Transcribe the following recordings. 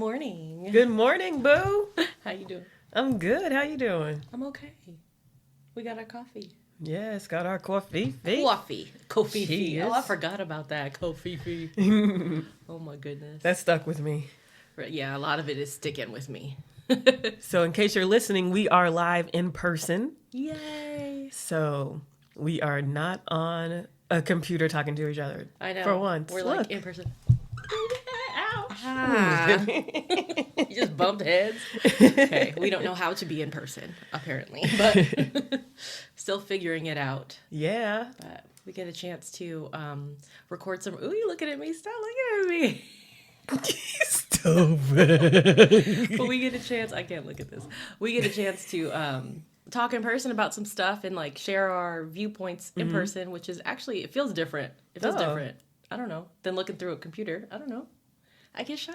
morning. Good morning, boo. How you doing? I'm good. How you doing? I'm okay. We got our coffee. Yes, got our coffee. Coffee. Oh, I forgot about that. Coffee. Oh my goodness. That stuck with me. Yeah, a lot of it is sticking with me. So in case you're listening, we are live in person. Yay. So we are not on a computer talking to each other. I know. For once. We're Look. like in person. Ouch. Ah. You just bumped heads. Okay, we don't know how to be in person, apparently, but still figuring it out. Yeah. But we get a chance to record some. Ooh, you looking at me? Stop looking at me. Stupid. But we get a chance. I can't look at this. We get a chance to talk in person about some stuff and like share our viewpoints in person, which is actually, it feels different. It feels different. I don't know. Than looking through a computer. I don't know. I get shy.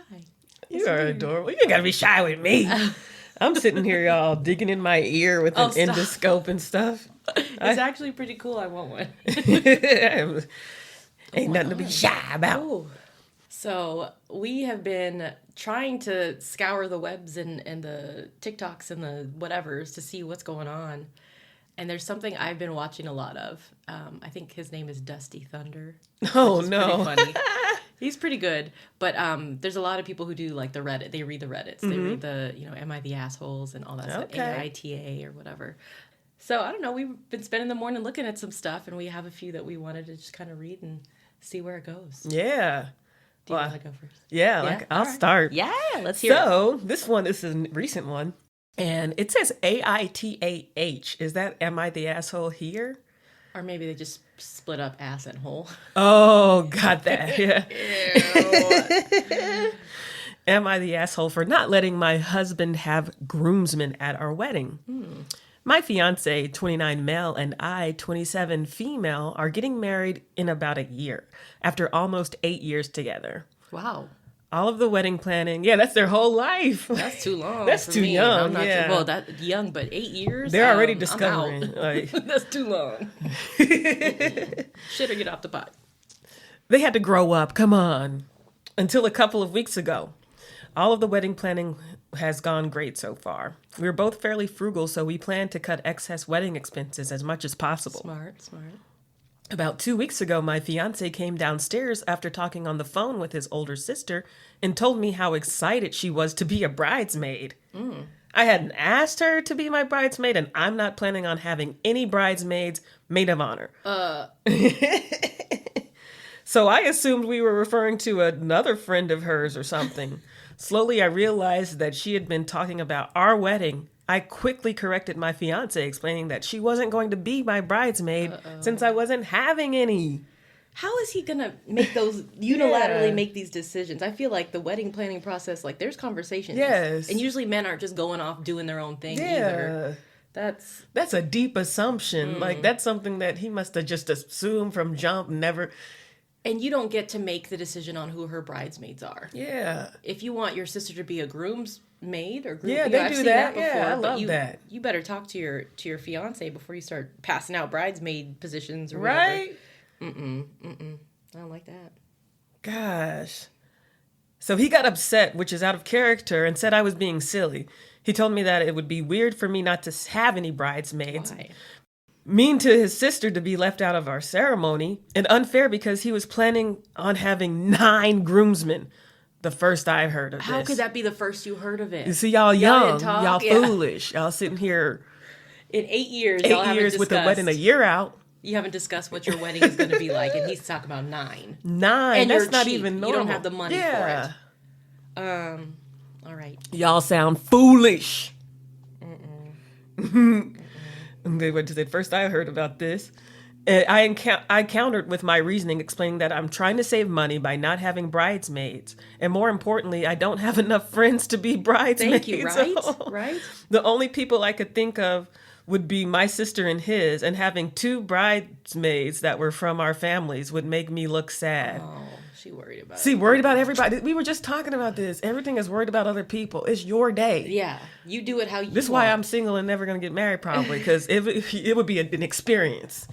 You are adorable. You ain't gotta be shy with me. I'm sitting here, y'all, digging in my ear with an endoscope and stuff. It's actually pretty cool. I want one. Ain't nothing to be shy about. Ooh. So we have been trying to scour the webs and the TikToks and the whatevers to see what's going on. And there's something I've been watching a lot of. I think his name is Dusty Thunder. Oh, no. Pretty funny. He's pretty good. But there's a lot of people who do like the Reddit. They read the Reddits. They read the, Am I the Assholes and all that stuff. AITA or whatever. So I don't know. We've been spending the morning looking at some stuff. And we have a few that we wanted to just kind of read and see where it goes. Yeah. Do you want to go first? Yeah, I'll start. Yeah, let's hear it. So, this is a recent one. And it says AITAH. Is that, am I the asshole here? Or maybe they just split up ass and hole. Oh, got that. Yeah. Ew. Am I the asshole for not letting my husband have groomsmen at our wedding? My fiance, 29 male, and I, 27 female, are getting married in about a year, after almost 8 years together. Wow. All of the wedding planning, that's their whole life. That's too long. That's for too me. young. I'm not Yeah. well, that young, but 8 years. They're already discovering. I'm out. Like, That's too long. Shit or get off the pot. they had to grow up. Come on. Until a couple of weeks ago. All of the wedding planning has gone great so far. We're both fairly frugal, so we plan to cut excess wedding expenses as much as possible. Smart. About 2 weeks ago, my fiance came downstairs after talking on the phone with his older sister and told me how excited she was to be a bridesmaid. I hadn't asked her to be my bridesmaid, and I'm not planning on having any bridesmaids maid of honor. So I assumed we were referring to another friend of hers or something. Slowly, I realized that she had been talking about our wedding. I quickly corrected my fiance, explaining that she wasn't going to be my bridesmaid since I wasn't having any. How is he gonna make those unilaterally make these decisions? I feel like the wedding planning process, like there's conversations. Yes. And usually men aren't just going off doing their own thing either. That's a deep assumption. Like that's something that he must have just assumed from jump, never. And you don't get to make the decision on who her bridesmaids are. Yeah. If you want your sister to be a groomsmaid or groom, Yeah, they I've do seen that. before, Yeah, I but love that. You better talk to your fiance before you start passing out bridesmaid positions or right? whatever. I don't like that. Gosh. So he got upset, which is out of character, and said I was being silly. He told me that it would be weird for me not to have any bridesmaids. Why? Mean to his sister to be left out of our ceremony, and unfair because he was planning on having 9 groomsmen. The first I heard of this. How could that be the first you heard of it? You see, y'all young, didn't talk? y'all Yeah. foolish. Y'all sitting here In 8 years, 8 y'all haven't years with the wedding a year out. You haven't discussed what your wedding is going to be like, and he's talking about 9. 9, And that's you're not cheap. even normal. You don't have the money for it. All right. Y'all sound foolish. They went to say, first I heard about this. I countered with my reasoning, explaining that I'm trying to save money by not having bridesmaids. And more importantly, I don't have enough friends to be bridesmaids. Thank you, right? Right? The only people I could think of would be my sister and his, and having 2 bridesmaids that were from our families would make me look sad. Oh, she worried about See, worried about everybody. We were just talking about this. Everything is worried about other people. It's your day. Yeah, you do it how you want. This is why I'm single and never going to get married probably, because it would be an experience.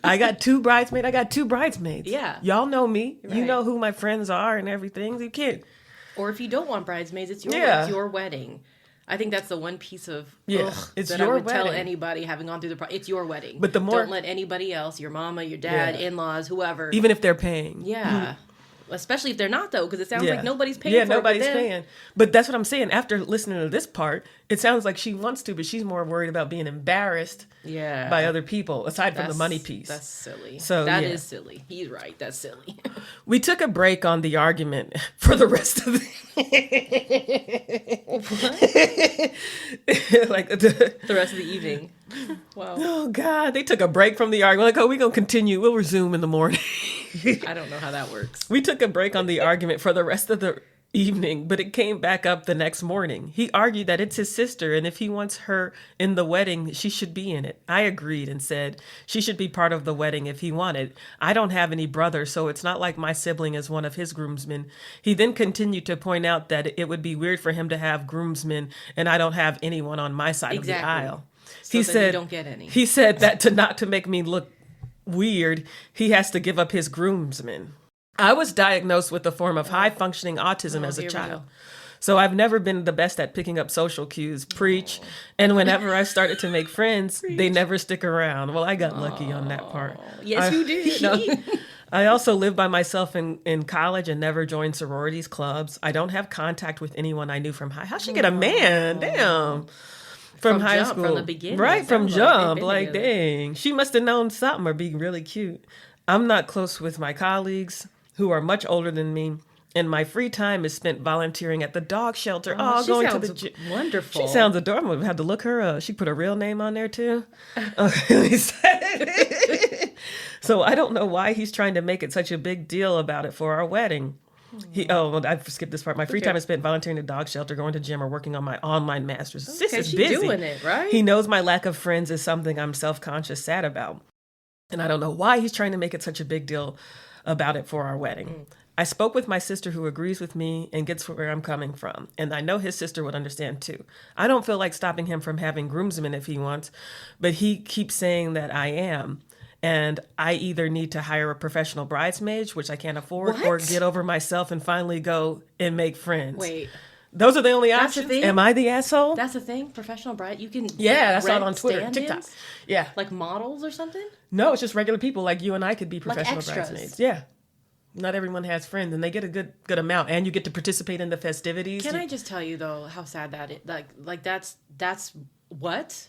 I got 2 bridesmaids. Yeah. Y'all know me. Right. You know who my friends are and everything. You can't. Or if you don't want bridesmaids, it's your wedding. I think that's the one piece of it's that your I would wedding. tell anybody having gone through it's your wedding. But the more, don't let anybody else, your mama, your dad, in-laws, whoever, even if they're paying. Yeah. Especially if they're not, though, because it sounds like nobody's paying for it. Yeah, nobody's paying. But that's what I'm saying. After listening to this part, it sounds like she wants to, but she's more worried about being embarrassed by other people, aside from the money piece. That's silly. So that is silly. He's right. That's silly. We took a break on the argument for the rest of the... like the rest of the evening. Wow. Oh, God. They took a break from the argument. Like, we're going to continue. We'll resume in the morning. I don't know how that works. We took a break on the argument for the rest of the evening, but it came back up the next morning. He argued that it's his sister, and if he wants her in the wedding, she should be in it. I agreed and said she should be part of the wedding if he wanted. I don't have any brothers, so it's not like my sibling is one of his groomsmen. He then continued to point out that it would be weird for him to have groomsmen, and I don't have anyone on my side of the aisle. So he said, you don't get any. He said that not to make me look weird, he has to give up his groomsmen. I was diagnosed with a form of high-functioning autism as a child. So I've never been the best at picking up social cues. Preach. And whenever I started to make friends, they never stick around. Well, I got lucky on that part. Yes, you did. I also lived by myself in college and never joined sororities, clubs. I don't have contact with anyone I knew from high. How'd she get a man? Damn. From high school. From the beginning. Right, from jump. Like, dang. She must have known something or be really cute. I'm not close with my colleagues who are much older than me. And my free time is spent volunteering at the dog shelter. Going to the gym. Wonderful. She sounds adorable. We had to look her up. She put a real name on there too. So I don't know why he's trying to make it such a big deal about it for our wedding. I skipped this part. My free time is spent volunteering at the dog shelter, going to gym, or working on my online master's. Sis is busy. Doing it, right? He knows my lack of friends is something I'm self-conscious, sad about. And I don't know why he's trying to make it such a big deal about it for our wedding. I spoke with my sister who agrees with me and gets where I'm coming from. And I know his sister would understand too. I don't feel like stopping him from having groomsmen if he wants, but he keeps saying that I am. And I either need to hire a professional bridesmaid, which I can't afford, or get over myself and finally go and make friends. Wait. Those are the only options? Am I the asshole? That's the thing? Professional bride? You can that's all on Twitter, TikTok. Yeah. Like models or something? No, it's just regular people like you and I could be professional like bridesmaids. Yeah. Not everyone has friends, and they get a good amount, and you get to participate in the festivities. Can I just tell you though how sad that is? Like that's what?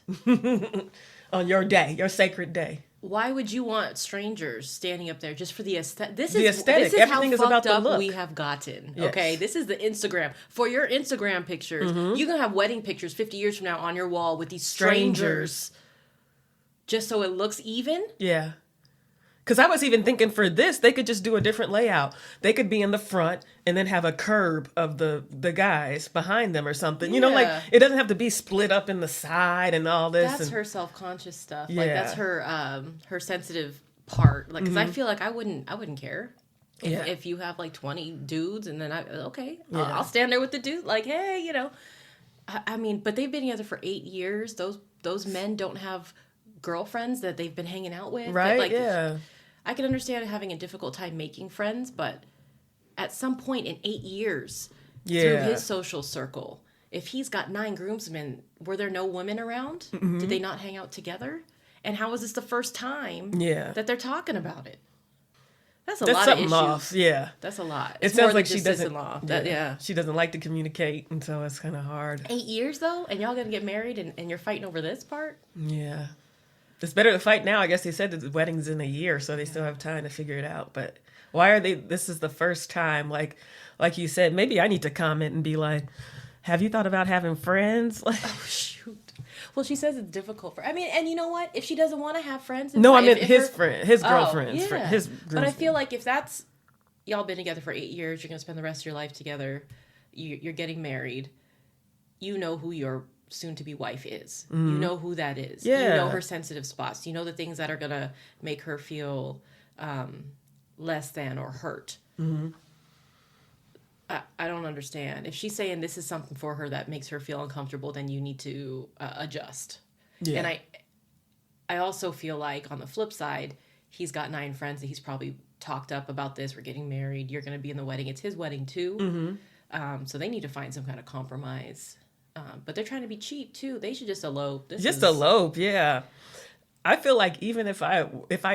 On your day, your sacred day. Why would you want strangers standing up there just for the aesthetic? This aesthetic. This is everything how is fucked about the up look. we have gotten. Yes. Okay, this is the Instagram. For your Instagram pictures, you can have wedding pictures 50 years from now on your wall with these strangers. Just so it looks even. Yeah. Because I was even thinking for this, they could just do a different layout. They could be in the front and then have a curb of the guys behind them or something. Yeah. You know, like it doesn't have to be split up in the side and all this. That's her self-conscious stuff. Yeah. Like that's her sensitive part. Like, because I feel like I wouldn't care if you have like 20 dudes and then I'll stand there with the dude. Like, hey, you know, I mean, but they've been together for 8 years. Those men don't have girlfriends that they've been hanging out with. Right. I can understand having a difficult time making friends, but at some point in 8 years through his social circle, if he's got 9 groomsmen, were there no women around? Did they not hang out together? And how is this the first time that they're talking about it? That's a lot of issues. Off. Yeah. That's a lot. It sounds like she doesn't. She doesn't like to communicate, and so it's kind of hard. 8 years though, and y'all gonna get married, and you're fighting over this part? Yeah. It's better to fight now. I guess they said that the wedding's in a year, so they still have time to figure it out. But why are they? This is the first time. Like you said, maybe I need to comment and be like, "Have you thought about having friends?" Like, oh shoot. Well, she says it's difficult for. I mean, and you know what? If she doesn't want to have friends, no, I meant his friend, his girlfriend's friend, his. But I feel like if that's y'all been together for 8 years, you're gonna spend the rest of your life together. You're getting married. You know who your soon-to-be wife is. You know who that is. You know her sensitive spots. You know the things that are going to make her feel less than or hurt. I don't understand. If she's saying this is something for her that makes her feel uncomfortable, then you need to adjust. Yeah. And I also feel like on the flip side, he's got 9 friends that he's probably talked up about this. We're getting married. You're going to be in the wedding. It's his wedding too. So they need to find some kind of compromise. But they're trying to be cheap too. They should just elope. Elope, yeah. I feel like even if I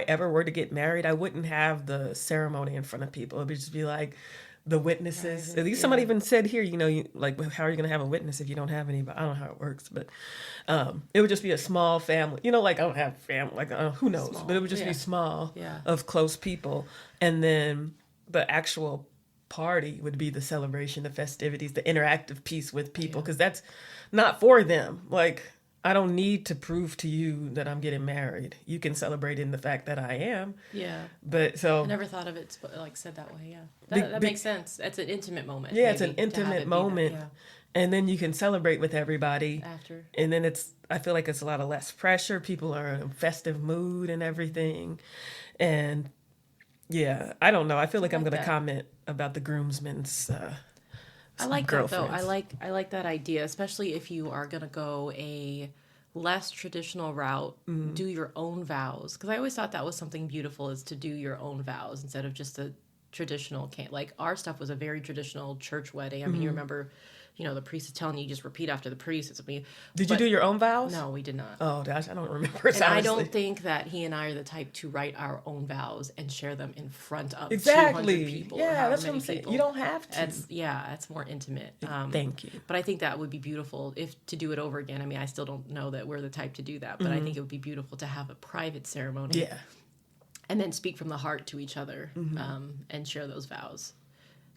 ever were to get married, I wouldn't have the ceremony in front of people. It would just be like the witnesses. At least somebody even said here, like, how are you going to have a witness if you don't have any? But I don't know how it works. But it would just be a small family. Like I don't have family. Like who knows? Small. But it would just be small of close people. And then the actual party would be the celebration, the festivities, the interactive piece with people. Because that's not for them. Like, I don't need to prove to you that I'm getting married. You can celebrate in the fact that I am. Yeah. But so I never thought of it like said that way. Yeah. That makes sense. It's an intimate moment. Yeah, it's an intimate moment. And then you can celebrate with everybody after. And then I feel like it's a lot of less pressure. People are in a festive mood and everything. And yeah, I don't know. I feel like I'm going to comment about the groomsmen's I like that though. I like that idea, especially if you are gonna go a less traditional route. Do your own vows, because I always thought that was something beautiful, is to do your own vows instead of just a traditional. Like our stuff was a very traditional church wedding. I mean, you remember, the priest is telling you just repeat after the priest. Did you do your own vows? No, we did not. Oh gosh, I don't remember. And I don't think that he and I are the type to write our own vows and share them in front of 200 people. Yeah, that's what I'm saying. You don't have to. It's more intimate. Thank you. But I think that would be beautiful to do it over again. I mean, I still don't know that we're the type to do that, but I think it would be beautiful to have a private ceremony. Yeah. And then speak from the heart to each other and share those vows.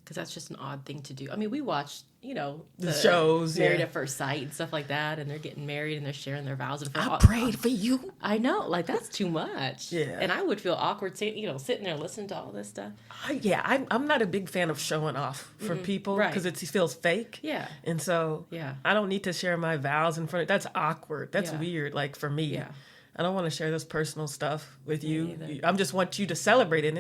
Because that's just an odd thing to do. I mean, we watched, the shows, Married at First Sight and stuff like that, and they're getting married and they're sharing their vows. And I prayed for you. I know, like that's too much. Yeah, and I would feel awkward, sitting there listening to all this stuff. I'm not a big fan of showing off for people because it feels fake. Yeah, and so I don't need to share my vows in front of. That's awkward. That's weird. Like for me, I don't want to share this personal stuff with you. I just want you to celebrate it.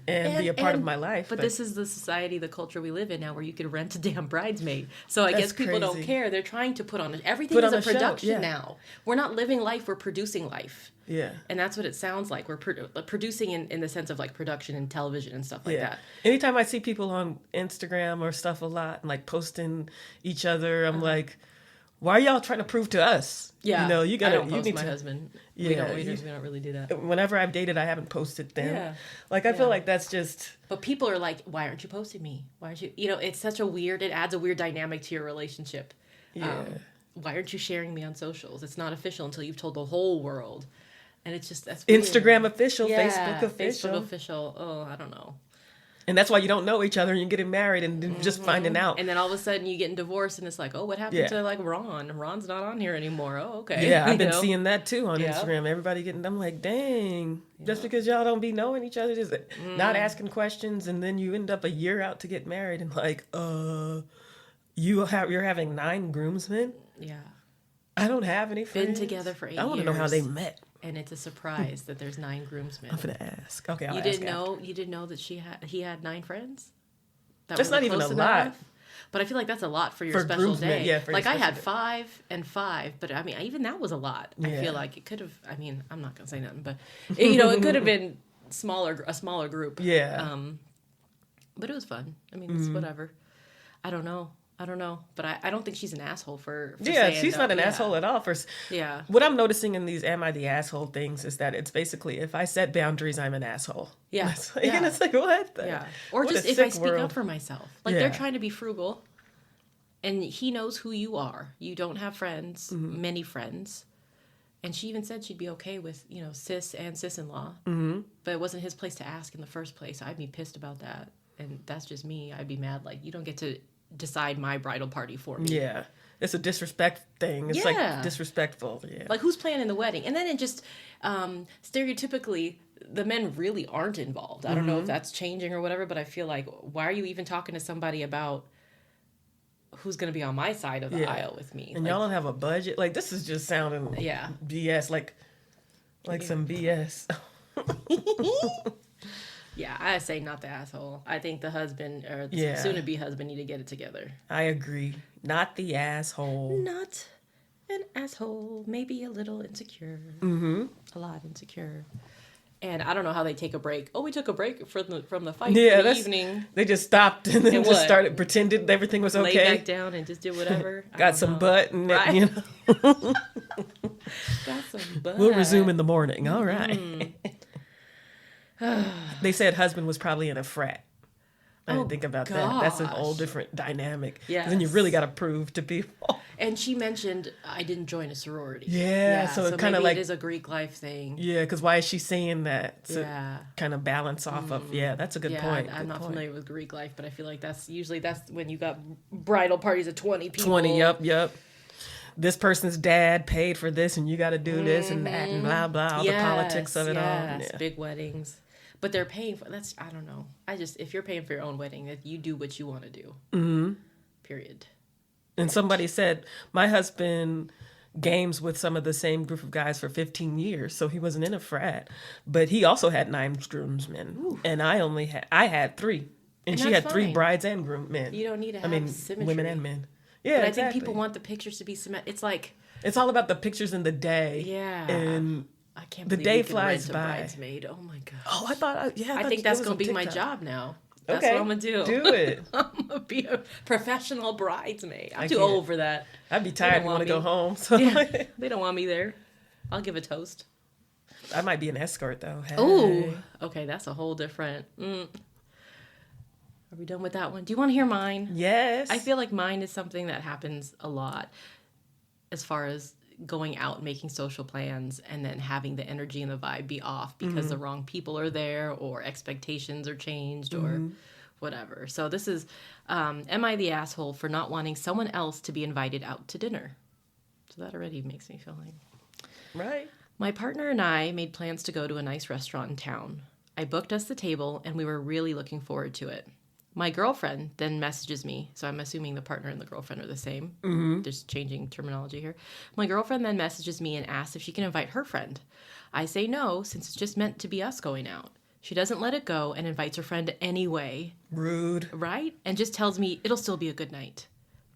And be a part of my life. But this is the society, the culture we live in now, where you could rent a damn bridesmaid. So I guess people don't care. They're trying to put on everything is a production now. We're not living life, we're producing life. Yeah. And that's what it sounds like. We're producing in the sense of like production and television and stuff like that. Anytime I see people on Instagram or stuff a lot and like posting each other, I'm like, why are y'all trying to prove to us? Yeah, you gotta. I don't post my husband. Yeah, we don't really do that. Whenever I've dated, I haven't posted them. Yeah, I feel like that's just. But people are like, "Why aren't you posting me? Why aren't you?" It's such a weird. It adds a weird dynamic to your relationship. Yeah. Why aren't you sharing me on socials? It's not official until you've told the whole world, and it's just that's weird. Instagram official, Facebook official. Facebook official. Oh, I don't know. And that's why you don't know each other and you're getting married and just finding out. And then all of a sudden you getting divorced and it's like, oh, what happened to like Ron? Ron's not on here anymore. Oh, okay. Yeah, I've been seeing that too on Instagram. Everybody I'm like, dang, just because y'all don't be knowing each other, just not asking questions, and then you end up a year out to get married and like, you're having 9 groomsmen? Yeah. I don't have any friends. Been together for 8 years. I want to know how they met. And it's a surprise that there's 9 groomsmen. I'm gonna ask. Okay, You didn't know that he had 9 friends? That's not even a lot. But I feel like that's a lot for your special day. Yeah, like I had 5 and 5, but I mean, even that was a lot. Yeah. I feel like it could have. I mean, I'm not gonna say nothing, but it could have been a smaller group. Yeah. But it was fun. I mean, it's whatever. I don't know, but I don't think she's an asshole for saying she's not an asshole at all. What I'm noticing in these "am I the asshole" things is that it's basically if I set boundaries, I'm an asshole. Yeah, and it's like what? Or what just if I speak up for myself, like they're trying to be frugal, and he knows who you are. You don't have friends, many friends, and she even said she'd be okay with sis and sis-in-law, but it wasn't his place to ask in the first place. I'd be pissed about that, and that's just me. I'd be mad like you don't get to decide my bridal party for me. Yeah. It's a disrespect thing. It's like disrespectful. Yeah. Like who's planning the wedding? And then it just stereotypically the men really aren't involved. I don't know if that's changing or whatever, but I feel like why are you even talking to somebody about who's going to be on my side of the aisle with me? And y'all don't have a budget? Like this is just sounding BS like some BS. Yeah, I say not the asshole. I think the husband or the soon-to-be husband need to get it together. I agree. Not the asshole. Not an asshole. Maybe a little insecure. A lot insecure. And I don't know how they take a break. Oh, we took a break from the fight Yeah, for the evening. They just stopped and then And just what? started pretended everything was okay. Lay back down and just did whatever. Got some butt and Right? you know. Got some butt. We'll resume in the morning. All right. They said husband was probably in a frat. I didn't think about that. That's a whole different dynamic. Yeah. Then you really got to prove to people. And she mentioned I didn't join a sorority. Yeah, so it kind of like it is a Greek life thing. Yeah, because why is she saying that? To Yeah. kind of balance off of. Yeah, that's a good point. I'm not familiar with Greek life, but I feel like that's when you got bridal parties of 20 people. 20. Yep. This person's dad paid for this, and you got to do this and that and blah blah. All the politics of it all. Yeah. Big weddings. But they're paying for that's. I don't know. If you're paying for your own wedding, that you do what you want to do. Mm-hmm. Period. And somebody said my husband games with some of the same group of guys for 15 years, so he wasn't in a frat, but he also had 9 groomsmen. Ooh. And I had 3, and she had fine. 3 brides and groomsmen. You don't need to have symmetry. Women and men. Yeah, but I think people want the pictures to be symmetrical. It's like it's all about the pictures in the day. Yeah. And I can't the believe day we can flies rent by. A bridesmaid. Oh my gosh. Oh, I think that's gonna be my job now. That's okay. what I'm gonna do. Do it. I'm gonna be a professional bridesmaid. I'm too old for that. I'd be tired and want to go home. So yeah, they don't want me there. I'll give a toast. I might be an escort though. Hey. Ooh, okay, that's a whole different. Are we done with that one? Do you want to hear mine? Yes. I feel like mine is something that happens a lot, as far as going out and making social plans and then having the energy and the vibe be off because the wrong people are there or expectations are changed or whatever. So this is, am I the asshole for not wanting someone else to be invited out to dinner? So that already makes me feel like... Right. My partner and I made plans to go to a nice restaurant in town. I booked us the table and we were really looking forward to it. My girlfriend then messages me, so I'm assuming the partner and the girlfriend are the same. Mm-hmm. Just changing terminology here. My girlfriend then messages me and asks if she can invite her friend. I say no, since it's just meant to be us going out. She doesn't let it go and invites her friend anyway. Rude. Right? And just tells me it'll still be a good night.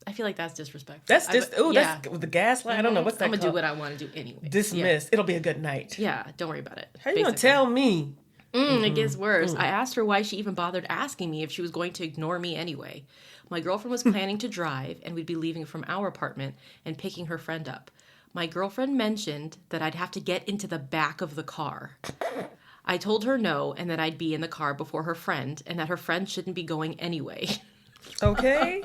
I feel like that's disrespectful. That's just, that's the gaslight. I don't know what's that I'm going to called? do what I want to do anyway. Dismissed. Yeah. It'll be a good night. Yeah, don't worry about it. How you going to tell me? It gets worse. I asked her why she even bothered asking me if she was going to ignore me anyway. My girlfriend was planning to drive, and we'd be leaving from our apartment and picking her friend up. My girlfriend mentioned that I'd have to get into the back of the car. I told her no, and that I'd be in the car before her friend, and that her friend shouldn't be going anyway. Okay.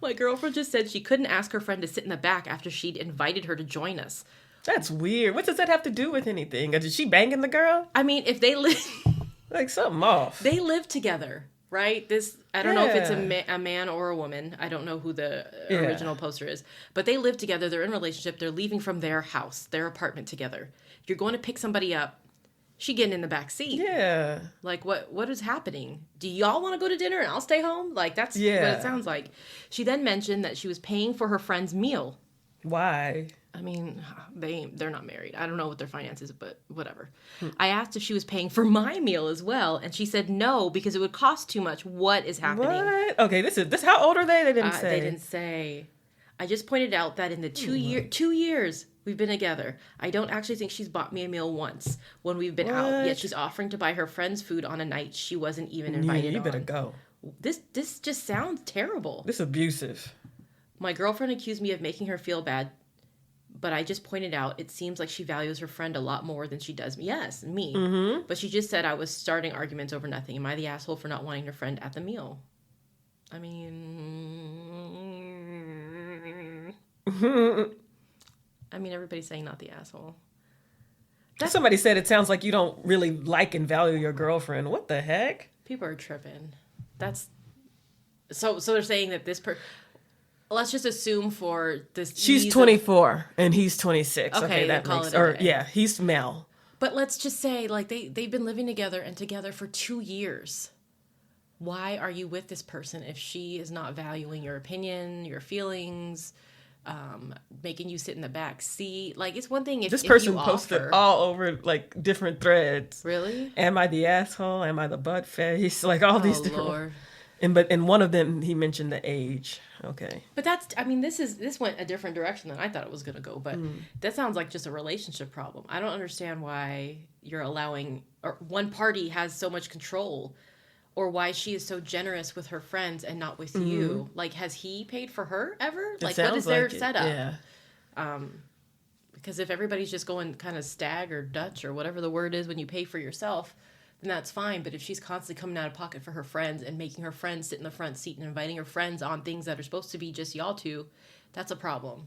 My girlfriend just said she couldn't ask her friend to sit in the back after she'd invited her to join us. That's weird. What does that have to do with anything? Is she banging the girl? I mean, if they live... like something off. They live together, right? I don't know if it's a man or a woman. I don't know who the original poster is. But they live together. They're in a relationship. They're leaving from their house, their apartment together. You're going to pick somebody up. She getting in the back seat. Yeah. Like, what is happening? Do y'all want to go to dinner and I'll stay home? Like, that's what it sounds like. She then mentioned that she was paying for her friend's meal. Why? I mean, they're not married. I don't know what their finances, but whatever. I asked if she was paying for my meal as well, and she said no because it would cost too much. What is happening? What? Okay, this how old are they? They didn't say. They didn't say. I just pointed out that in the 2 years we've been together, I don't actually think she's bought me a meal once when we've been out. Yet she's offering to buy her friend's food on a night she wasn't even invited on. You better go. This just sounds terrible. This abusive. My girlfriend accused me of making her feel bad, but I just pointed out it seems like she values her friend a lot more than she does me. Yes, me. Mm-hmm. But she just said I was starting arguments over nothing. Am I the asshole for not wanting her friend at the meal? I mean... everybody's saying not the asshole. Somebody said it sounds like you don't really like and value your girlfriend. What the heck? People are tripping. That's... So they're saying that this let's just assume for this... She's 24 and he's 26. Okay, that makes... he's male. But let's just say, like, they've been living together and together for 2 years. Why are you with this person if she is not valuing your opinion, your feelings, making you sit in the back seat? Like, it's one thing if this person you posted offer... all over, like, different threads. Really? Am I the asshole? Am I the butt face? Like, all these different... Lord. But in one of them, he mentioned the age. Okay. But this went a different direction than I thought it was going to go. But that sounds like just a relationship problem. I don't understand why you're allowing, or one party has so much control, or why she is so generous with her friends and not with you. Like, has he paid for her ever? Like, what is their setup? Yeah. Because if everybody's just going kind of stag or Dutch or whatever the word is when you pay for yourself, then that's fine. But if she's constantly coming out of pocket for her friends and making her friends sit in the front seat and inviting her friends on things that are supposed to be just y'all two, that's a problem.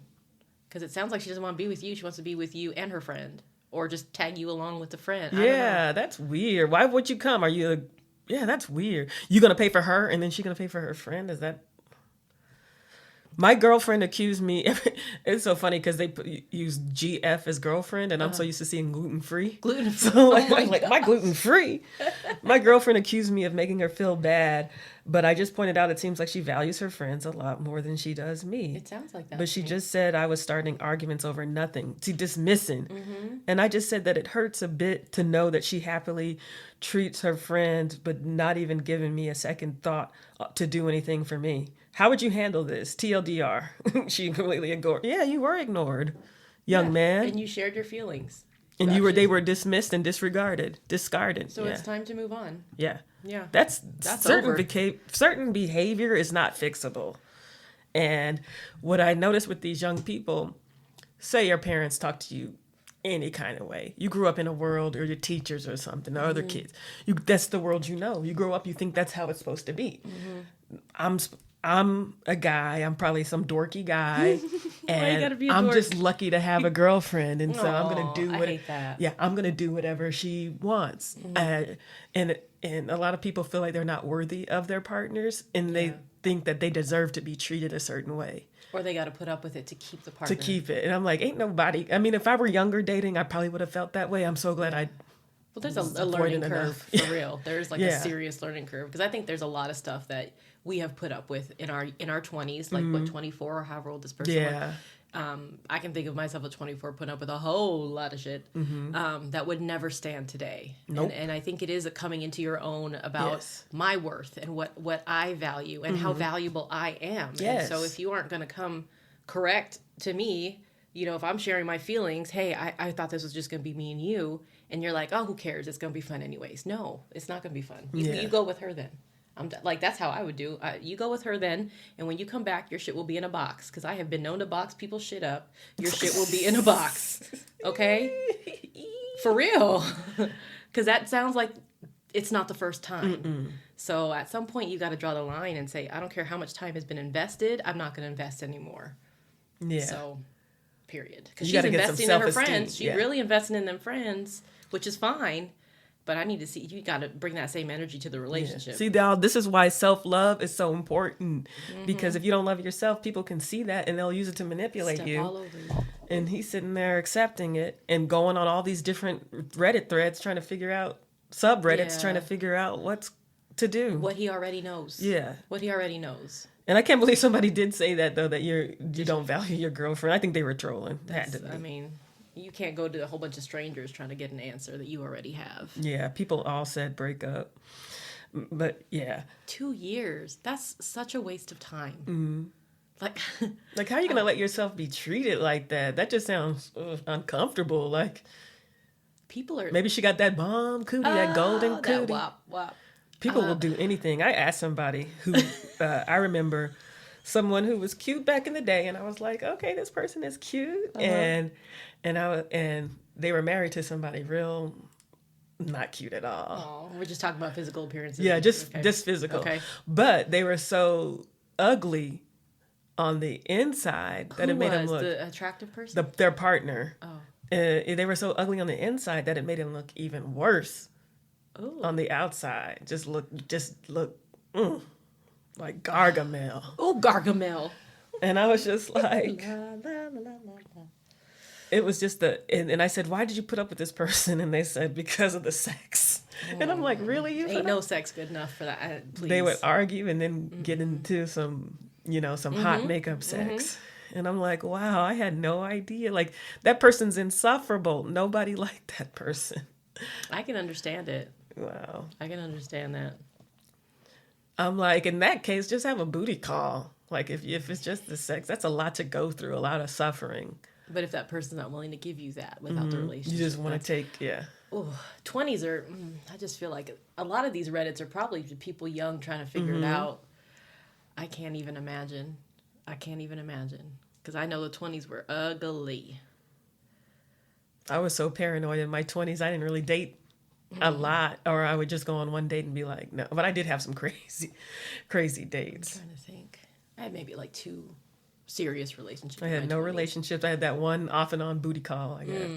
Because it sounds like she doesn't want to be with you. She wants to be with you and her friend. Or just tag you along with the friend. Yeah, that's weird. Why would you come? Are you Yeah, that's weird. You going to pay for her and then she going to pay for her friend? Is that... My girlfriend accused me. It's so funny because they use GF as girlfriend, and I'm so used to seeing gluten-free. Gluten-free. So my gluten-free. My girlfriend accused me of making her feel bad, but I just pointed out it seems like she values her friends a lot more than she does me. It sounds like that. But she just said I was starting arguments over nothing, dismissing. Mm-hmm. And I just said that it hurts a bit to know that she happily treats her friends, but not even giving me a second thought to do anything for me. How would you handle this? TLDR. She completely ignored. Yeah, you were ignored, young man. And you shared your feelings. And they were dismissed and discarded. So it's time to move on. Yeah. Yeah. That's certain behavior is not fixable. And what I noticed with these young people, say your parents talk to you any kind of way. You grew up in a world, or your teachers or something, or other kids. That's the world you know. You grow up, you think that's how it's supposed to be. Mm-hmm. I'm a guy. I'm probably some dorky guy, and I'm just lucky to have a girlfriend, and so I'm gonna do what. I hate that. Yeah, I'm gonna do whatever she wants, and a lot of people feel like they're not worthy of their partners, and they think that they deserve to be treated a certain way, or they got to put up with it to keep the partner. To keep it, and I'm like, ain't nobody. I mean, if I were younger dating, I probably would have felt that way. I'm so glad I. Well, there's a learning curve for real. There's like a serious learning curve, because I think there's a lot of stuff that we have put up with in our 20s, like what 24 or however old this person was. I can think of myself at 24 putting up with a whole lot of shit that would never stand today. Nope. And I think it is a coming into your own about my worth and what I value and how valuable I am. Yes. And so if you aren't going to come correct to me, you know, if I'm sharing my feelings, hey, I thought this was just going to be me and you, and you're like, oh, who cares? It's going to be fun anyways. No, it's not going to be fun. You go with her then. Like, that's how I would do. You go with her then, and when you come back, your shit will be in a box. Because I have been known to box people's shit up. Your shit will be in a box. Okay? For real. Because that sounds like it's not the first time. Mm-mm. So at some point, you got to draw the line and say, I don't care how much time has been invested. I'm not going to invest anymore. Yeah. So, period. Because she's investing in her friends. She's really investing in them friends, which is fine. But I need to see, you got to bring that same energy to the relationship. See, this is why self-love is so important. Because if you don't love yourself, people can see that and they'll use it to manipulate you. All over you. And he's sitting there accepting it and going on all these different Reddit threads trying to figure out, subreddits trying to figure out what's to do. What he already knows. Yeah. What he already knows. And I can't believe somebody did say that, though, that you don't value your girlfriend. I think they were trolling. I mean... You can't go to a whole bunch of strangers trying to get an answer that you already have. Yeah, people all said break up. But, yeah. 2 years. That's such a waste of time. Mm-hmm. Like, how are you going to let yourself be treated like that? That just sounds uncomfortable. Like, people are... Maybe she got that bomb cootie, that golden cootie. That wop, wop. People will do anything. I asked somebody who, I remember someone who was cute back in the day, and I was like, okay, this person is cute. And they were married to somebody real not cute at all. Oh, we're just talking about physical appearances. Yeah, just physical. Okay. But they were so ugly on the inside that it made them look... the attractive person? Their partner. Oh. They were so ugly on the inside that it made them look even worse. Ooh. On the outside. Just look like Gargamel. Oh, Gargamel. And I was just like... It was just and I said, why did you put up with this person? And they said, because of the sex. And I'm like, really? Ain't no sex good enough for that, please. They would argue and then get into some hot makeup sex. And I'm like, wow, I had no idea. Like, that person's insufferable. Nobody liked that person. I can understand it. Wow. I can understand that. I'm like, in that case, just have a booty call. Like, if it's just the sex, that's a lot to go through, a lot of suffering. But if that person's not willing to give you that without the relationship. You just want to take, Oh, 20s are, I just feel like a lot of these Reddits are probably people young trying to figure it out. I can't even imagine. Because I know the 20s were ugly. I was so paranoid in my 20s. I didn't really date a lot, or I would just go on one date and be like, no. But I did have some crazy dates. I'm trying to think. I had maybe like 2 serious relationships. I had no 20s. relationships. I had that one off and on booty call. I guess.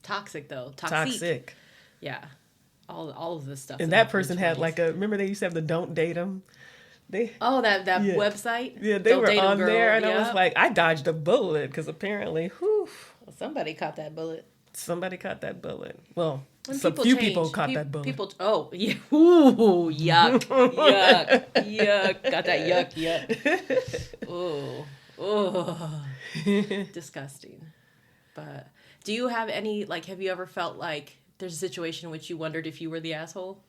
Toxic though. Toxic. Yeah. All of this stuff. And that person had like remember they used to have the don't date them? That website? Yeah, they were on there, and I was like, I dodged a bullet because apparently, well, somebody caught that bullet. Well, some few people caught that bullet. Oh, yeah. Ooh, yuck. Yuck. Got that yuck. Oh. Disgusting. But do you have any, like, have you ever felt like there's a situation in which you wondered if you were the asshole?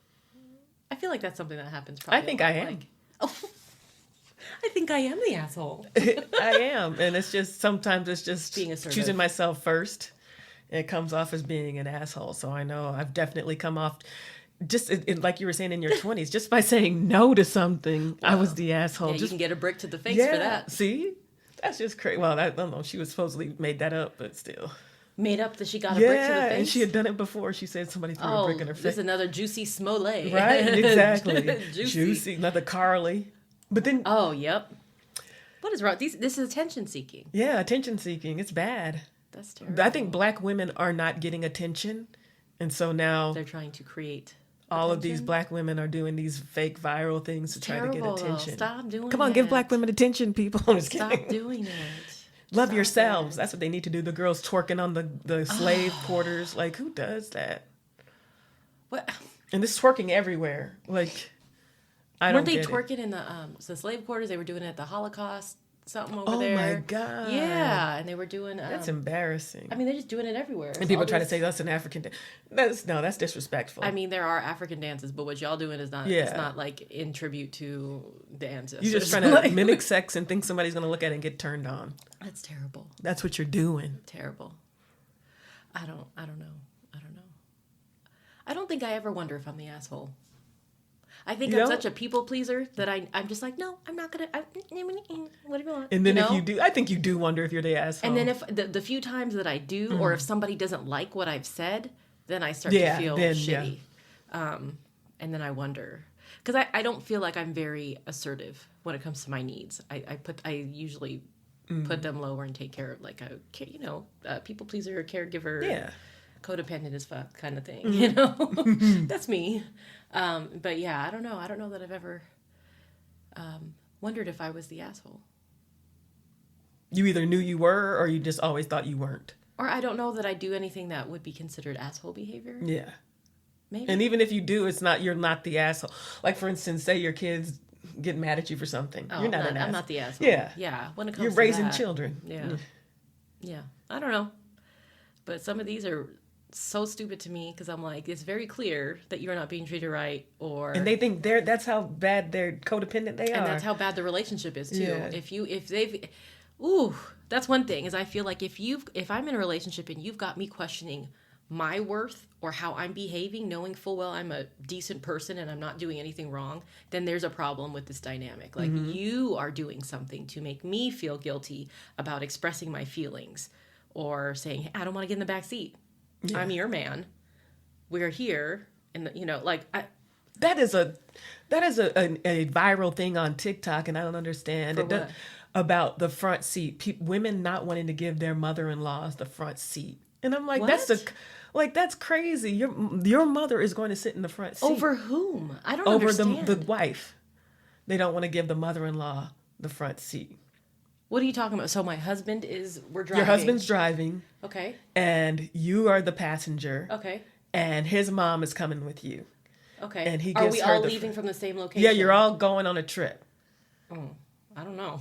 I feel like that's something that happens probably. I think I am. I think I am the asshole. I am. And it's just, sometimes it's just being assertive. Choosing myself first. It comes off as being an asshole. So I know I've definitely come off, just like you were saying in your 20s, just by saying no to something, I was the asshole. Yeah, you can get a brick to the face for that. See? That's just crazy. Well, I don't know. She was supposedly made that up, but still. Made up that she got a brick to the face? And she had done it before. She said somebody threw a brick in her face. This is another juicy Smollett. Right, exactly. Juicy. Another Carly. But then... Oh, yep. What is wrong? This is attention seeking. Yeah, attention seeking. It's bad. That's terrible. I think black women are not getting attention. And so now... They're trying to create all of these black women are doing these fake viral things to try to get attention. Stop doing it. Come on, give black women attention, people. I'm just kidding. Stop doing it. Love yourselves. That's what they need to do. The girls twerking on the slave quarters. Like, who does that? What? And this twerking everywhere. Like, I don't get it. Weren't they twerking in the slave quarters? They were doing it at the Holocaust, something over there. Oh, my God. Yeah, and they were doing... that's embarrassing. I mean, they're just doing it everywhere. And people try to say that's an African dance. That's disrespectful. I mean, there are African dances, but what y'all doing is not... Yeah. It's not, like, in tribute to the ancestors. You're just trying to mimic sex and think somebody's going to look at it and get turned on. That's terrible. That's what you're doing. Terrible. I don't know. I don't think I ever wonder if I'm the asshole. I think I'm such a people pleaser that I'm just like, no, I'm not gonna. Whatever you want. And then if you do, I think you do wonder if you're the asshole. And then if the few times that I do, or if somebody doesn't like what I've said, then I start to feel shitty. Yeah. And then I wonder, because I don't feel like I'm very assertive when it comes to my needs. I usually put them lower and take care of like a people pleaser, caregiver. Yeah. Codependent as fuck kind of thing, That's me. But yeah, I don't know. I don't know that I've ever wondered if I was the asshole. You either knew you were, or you just always thought you weren't. Or I don't know that I do anything that would be considered asshole behavior. Yeah. Maybe. And even if you do, you're not the asshole. Like, for instance, say your kids get mad at you for something. You're not an asshole. I'm not the asshole. Yeah. Yeah. When it comes you're to raising that, children. Yeah. Yeah. I don't know. But some of these are so stupid to me because I'm like, it's very clear that you're not being treated right, and they think that's how bad they're codependent they are, and that's how bad the relationship is too. Yeah. That's one thing is I feel like if I'm in a relationship and you've got me questioning my worth or how I'm behaving, knowing full well I'm a decent person and I'm not doing anything wrong, then there's a problem with this dynamic. Like you are doing something to make me feel guilty about expressing my feelings or saying, hey, I don't want to get in the back seat. Yeah. I'm your man. We're here, and that is a viral thing on TikTok, and I don't understand about the front seat. Women not wanting to give their mother-in-laws the front seat, and I'm like, that's crazy. Your mother is going to sit in the front seat over whom? I don't understand. Over the wife. They don't want to give the mother-in-law the front seat. What are you talking about? So we're driving. Your husband's driving. Okay. And you are the passenger. Okay. And his mom is coming with you. Okay. And he gives Are we all leaving from the same location? Yeah, you're all going on a trip. Oh, I don't know.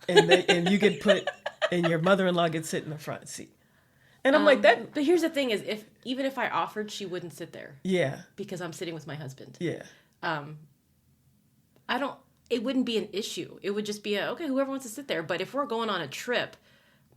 And you get put, and your mother-in-law gets sit in the front seat. And I'm like that. But here's the thing: is even if I offered, she wouldn't sit there. Yeah. Because I'm sitting with my husband. Yeah. It wouldn't be an issue. It would just be okay, whoever wants to sit there. But if we're going on a trip,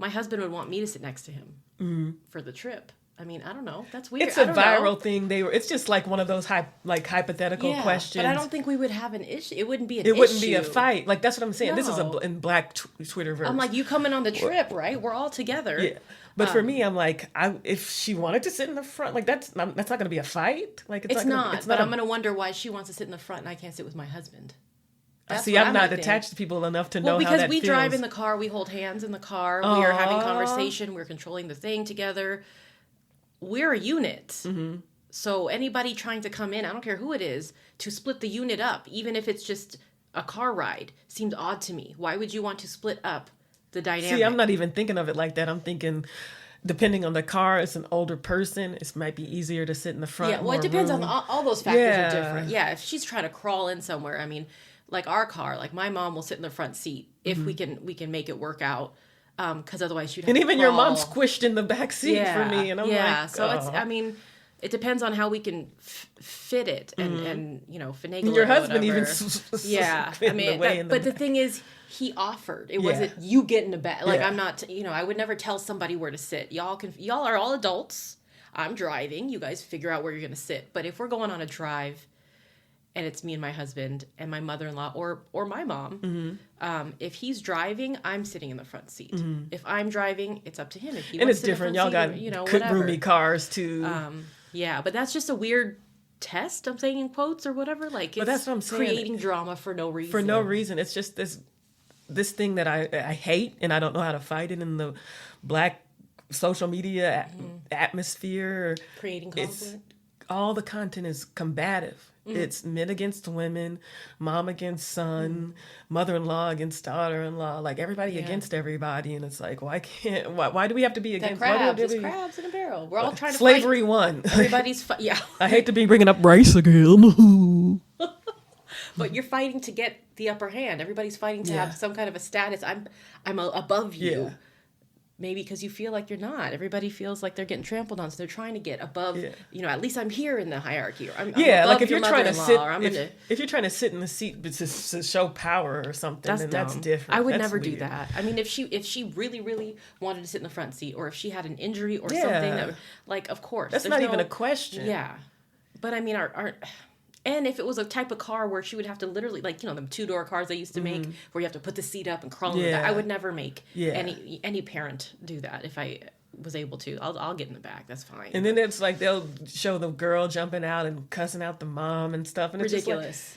my husband would want me to sit next to him for the trip. I mean, I don't know. That's weird. It's a viral thing. It's just like one of those hypothetical questions. But I don't think we would have an issue. It wouldn't be an issue. It wouldn't be a fight. Like, that's what I'm saying. No. This is in black Twitterverse. I'm like, you coming on the trip, right? We're all together. Yeah. But for me, I'm like, if she wanted to sit in the front, like that's not going to be a fight. Like it's not. But I'm going to wonder why she wants to sit in the front and I can't sit with my husband. See, I'm not attached to people enough to know how that feels. Because we drive in the car, we hold hands in the car, we are having conversation, we're controlling the thing together. We're a unit. Mm-hmm. So anybody trying to come in, I don't care who it is, to split the unit up, even if it's just a car ride, seems odd to me. Why would you want to split up the dynamic? See, I'm not even thinking of it like that. I'm thinking, depending on the car, it's an older person. It might be easier to sit in the front. Yeah, well, it depends on all those factors are different. Yeah, if she's trying to crawl in somewhere, I mean, like our car, like my mom will sit in the front seat if we can make it work out. Because otherwise you'd have to even crawl. Your mom squished in the back seat for me, and I'm like, it's. I mean, it depends on how we can fit it and finagle. Your it husband even, I mean, but the thing is, he offered. It wasn't you get in the back. Like I'm not. I would never tell somebody where to sit. Y'all are all adults. I'm driving. You guys figure out where you're gonna sit. But if we're going on a drive, and it's me and my husband and my mother-in-law or my mom. If he's driving, I'm sitting in the front seat. Mm-hmm. If I'm driving, it's up to him. If he wants it's different. Y'all got roomy cars too. But that's just a weird test. I'm saying in quotes or whatever. Like, it's that's what I'm saying. Creating drama for no reason. For no reason. It's just this thing that I hate, and I don't know how to fight it in the black social media atmosphere. Creating conflict. All the content is combative. It's men against women, mom against son, mother-in-law against daughter-in-law, like everybody against everybody. And it's like, why do we have to be against? It's crabs in a barrel. We're all trying to slavery fight. Won. Everybody's I hate to be bringing up race again. But you're fighting to get the upper hand. Everybody's fighting to have some kind of a status. I'm above you. Yeah. Maybe because you feel like you're not. Everybody feels like they're getting trampled on, so they're trying to get above. Yeah. At least I'm here in the hierarchy, or I'm above like if your you're trying to sit, if you're trying to sit in the seat to show power or something, that's different. I would never do that. I mean, if she really, really wanted to sit in the front seat, or if she had an injury or something, that, like, of course, that's not even a question. Yeah, but I mean, and if it was a type of car where she would have to literally, like, them 2-door cars they used to make, where you have to put the seat up and crawl in the back, I would never make any parent do that. If I was able to, I'll get in the back. That's fine. And then it's like they'll show the girl jumping out and cussing out the mom and stuff, and ridiculous. It's just like,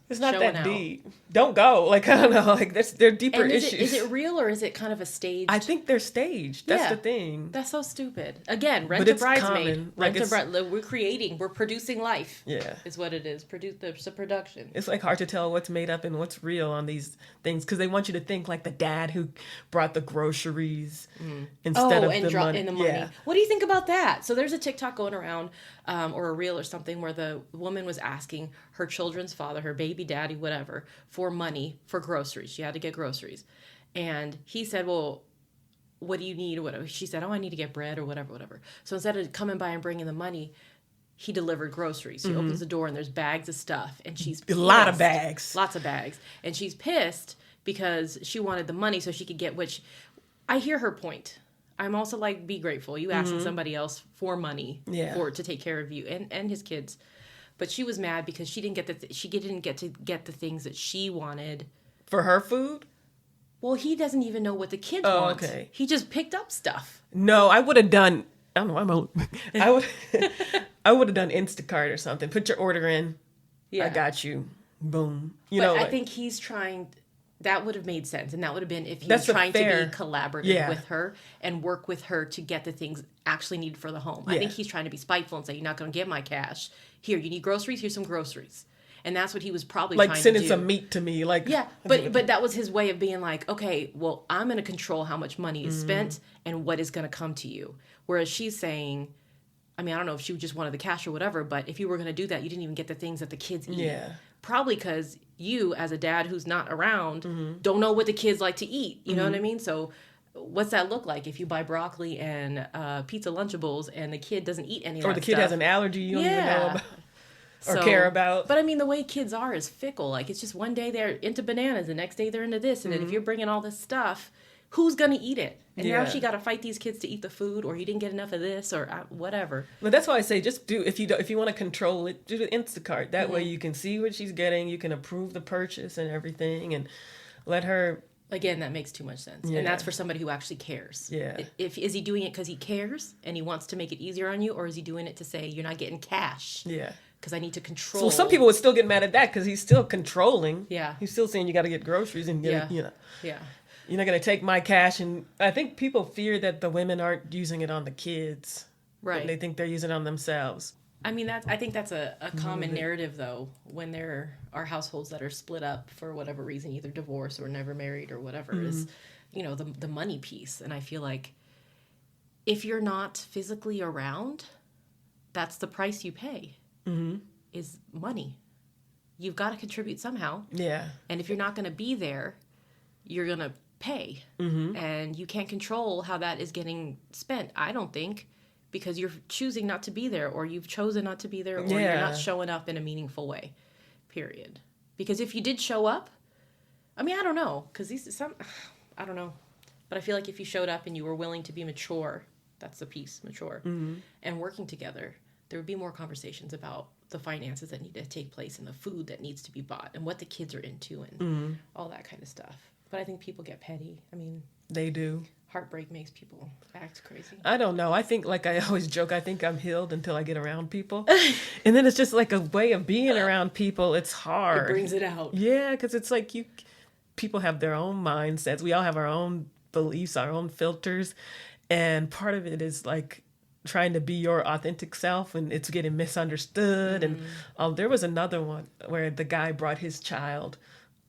it's not that deep. Don't go. Like, I don't know. Like, they're deeper issues. Is it real, or is it kind of a staged? I think they're staged. That's the thing. That's so stupid. Again, rent a bridesmaid. We're producing life. Yeah. Is what it is. There's a production. It's like hard to tell what's made up and what's real on these things, because they want you to think like the dad who brought the groceries instead of the money. Yeah. What do you think about that? So there's a TikTok going around, or a reel or something, where the woman was asking her children's father, her baby daddy, whatever, for money for groceries. She had to get groceries. And he said, well, what do you need? Or whatever. She said, I need to get bread or whatever. So instead of coming by and bringing the money, he delivered groceries. He opens the door and there's bags of stuff. And she's pissed. Lots of bags. And she's pissed because she wanted the money so she could get, which I hear her point. I'm also like, be grateful. You asking somebody else for money to take care of you and his kids. But she was mad because she didn't get to get the things that she wanted for her food. Well, he doesn't even know what the kids want. Okay. He just picked up stuff. No, I would have done. I don't know. I would have done Instacart or something. Put your order in. Yeah. I got you. Boom. I think he's trying. That would have made sense, and that would have been if he was trying to be collaborative with her and work with her to get the things actually needed for the home. Yeah. I think he's trying to be spiteful and say, "You're not going to get my cash. Here, you need groceries. Here's some groceries." And that's what he was probably trying to do. Like sending some meat to me. Like, yeah, but that was his way of being like, okay, well, I'm going to control how much money is spent and what is going to come to you. Whereas she's saying, I mean, I don't know if she just wanted the cash or whatever, but if you were going to do that, you didn't even get the things that the kids eat. Yeah. Probably because you, as a dad who's not around, don't know what the kids like to eat. You know what I mean? So what's that look like if you buy broccoli and pizza Lunchables and the kid doesn't eat any of that stuff? Or the kid has an allergy you don't even know about. Or care about. But I mean, the way kids are fickle. Like, it's just one day they're into bananas, the next day they're into this. And then if you're bringing all this stuff, who's going to eat it? And now she got to fight these kids to eat the food, or you didn't get enough of this, or whatever. But that's why I say just do, if you want to control it, do the Instacart. That way you can see what she's getting, you can approve the purchase and everything, and let her. Again, that makes too much sense. And that's for somebody who actually cares. Yeah. Is he doing it because he cares and he wants to make it easier on you, or is he doing it to say, you're not getting cash? Yeah. Because I need to control. So some people would still get mad at that because he's still controlling. Yeah. He's still saying you got to get groceries and get, Yeah. You're not going to take my cash. And I think people fear that the women aren't using it on the kids. Right. They think they're using it on themselves. I mean, I think that's a common narrative, though, when there are households that are split up for whatever reason, either divorce or never married or whatever, is, the money piece. And I feel like if you're not physically around, that's the price you pay, is money. You've got to contribute somehow. Yeah. And if you're not going to be there, you're going to pay. And you can't control how that is getting spent, I don't think. Because you're choosing not to be there, or you've chosen not to be there, or you're not showing up in a meaningful way, period. Because if you did show up, I mean, I don't know, because I don't know. But I feel like if you showed up and you were willing to be mature, that's the piece, mature, and working together, there would be more conversations about the finances that need to take place and the food that needs to be bought and what the kids are into and all that kind of stuff. But I think people get petty. I mean... They do. Heartbreak makes people act crazy. I don't know. I think, like I always joke, I think I'm healed until I get around people. And then it's just like a way of being around people. It's hard. It brings it out. Yeah, because it's like people have their own mindsets. We all have our own beliefs, our own filters. And part of it is like trying to be your authentic self, and it's getting misunderstood. And there was another one where the guy brought his child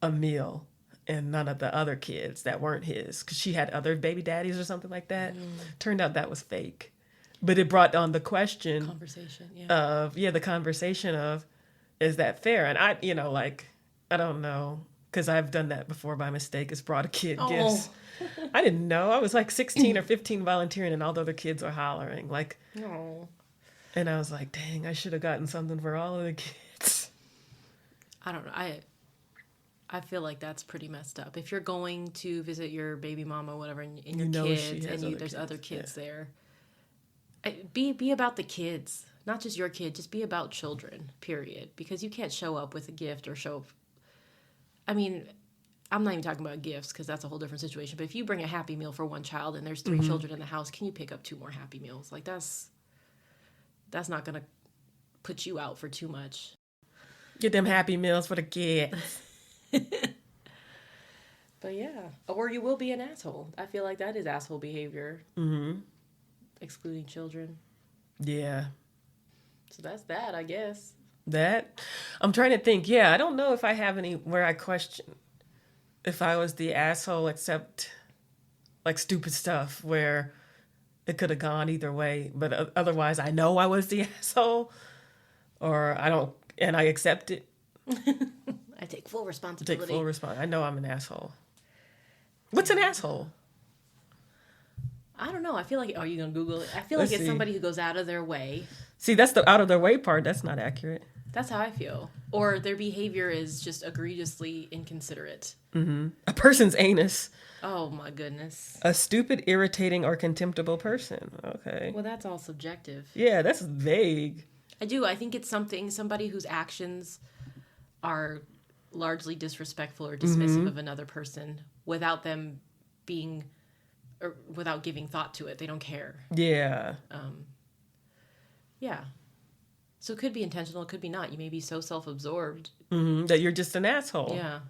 a meal. And none of the other kids that weren't his, because she had other baby daddies or something like that. Turned out that was fake. But it brought on the question the conversation of, is that fair? And I don't know, because I've done that before by mistake. It's brought a kid gifts. I didn't know. I was like 16 or 15 volunteering, and all the other kids were hollering. And I was like, dang, I should have gotten something for all of the kids. I don't know. I feel like that's pretty messed up. If you're going to visit your baby mama or whatever, and your kids, and there's other kids there, be about the kids, not just your kid. Just be about children, period. Because you can't show up with a gift or I mean, I'm not even talking about gifts because that's a whole different situation. But if you bring a Happy Meal for one child and there's 3 children in the house, can you pick up 2 more Happy Meals? Like that's not gonna put you out for too much. Get them Happy Meals for the kids. But yeah, or you will be an asshole. I feel like that is asshole behavior. Excluding children. Yeah. So that's that, I guess. That I'm trying to think. Yeah, I don't know if I have any where I question if I was the asshole, except like stupid stuff where it could have gone either way. But otherwise, I know I was the asshole, or I don't, and I accept it. I take full responsibility. I know I'm an asshole. What's an asshole? I don't know. I feel like, are you going to Google it? I feel like it's somebody who goes out of their way. See, that's the out of their way part. That's not accurate. That's how I feel. Or their behavior is just egregiously inconsiderate. A person's anus. Oh, my goodness. A stupid, irritating, or contemptible person. Okay. Well, that's all subjective. Yeah, that's vague. I do. I think it's somebody whose actions are largely disrespectful or dismissive of another person without them being, or without giving thought to it. They don't care. Yeah. Yeah. So it could be intentional, it could be not. You may be so self-absorbed. That you're just an asshole. Yeah.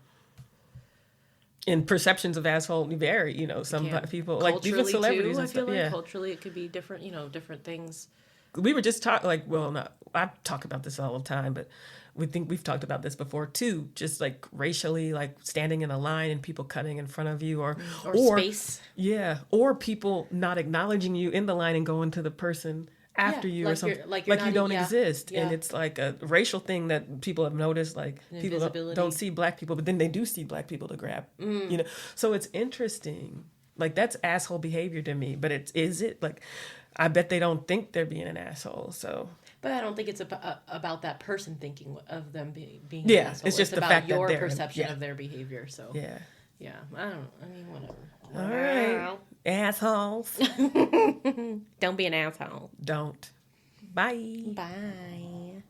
And perceptions of asshole vary, some people, like even celebrities too, and stuff. I feel like culturally it could be different, different things. We were just talking, I talk about this all the time, but we've talked about this before too. Just like racially, like standing in a line and people cutting in front of you, or space. Yeah, or people not acknowledging you in the line and going to the person after you, or something like you don't exist. And it's like a racial thing that people have noticed. Like people don't see black people, but then they do see black people to grab. So it's interesting. Like that's asshole behavior to me. But is it like? I bet they don't think they're being an asshole. So, but I don't think it's about that person thinking of them being an asshole. It's just the about fact your that perception of their behavior. So I mean, whatever. All right. Assholes. Don't be an asshole. Don't. Bye. Bye.